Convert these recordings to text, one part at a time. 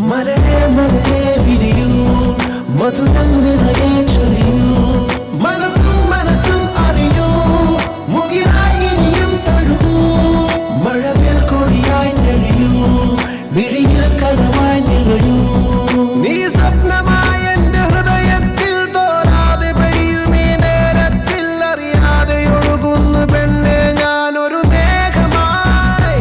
മലരെ മലരെ വിരിയൂ മധുരം നിറയെ ചൊരിയൂ മനസ്സും മനസ്സും അറിയൂ മുകിലായി ഇനിയും തഴുകൂ മഴവിൽ കൊടിയായി തെളിയൂ വിഴിയിൽ കനവായി നിറയൂ നീ സ്വപ്നമായ എന്റെ ഹൃദയത്തിൽ തോരാതെ പെയ്യും ഈ നേരത്തിൽ അറിയാതെ ഒഴുകുന്നു പെണ്ണെ ഞാനൊരു മേഘമായി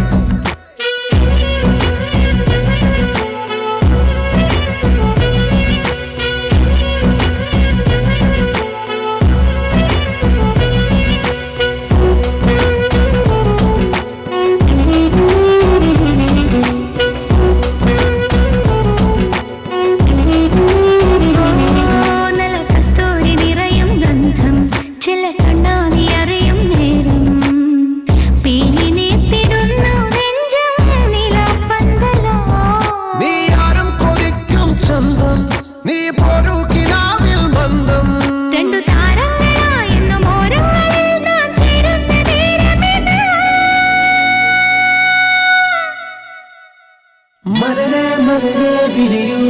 മലരെ മലരെ വിരിയൂ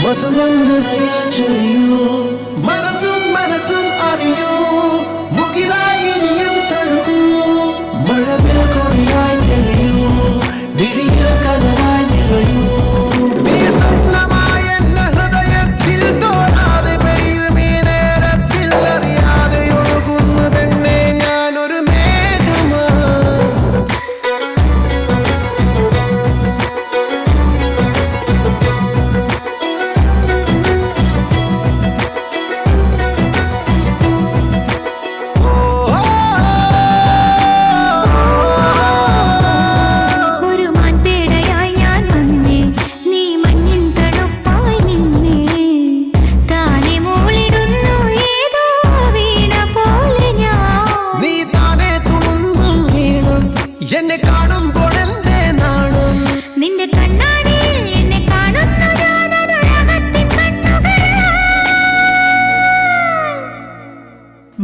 മധുരം നിറയെ ചൊരിയൂ മനസ്സും മനസ്സും അറിയൂ മുകിലായി ഇനിയും തഴുകൂ മഴവിൽ കൊടിയായി തെളിയൂ വിഴിയിൽ കനവായി നിറയൂ നീ സ്വപ്നമായ എന്റെ ഹൃദയത്തിൽ തോരാതെ പെയ്യും ഈ നേരത്തിൽ അറിയാതെ ഒഴുകുന്നു പെണ്ണെ ഞാനൊരു മേഘമായി എന്നെ കാണുമ്പോൾ എന്റെ നാണം നിന്റെ കണ്ണാടിയിൽ എന്നെ കാണുന്നു ഞാനൊരകത്തിൻ കണ്ണുകൾ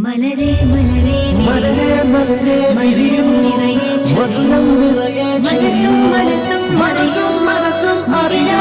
മലരെ മലരെ മലരെ മലരെ വിരിയൂ മധുരം നിറയെ ചൊരിയൂ മനസ്സും മനസ്സും മനസ്സും അറിയൂ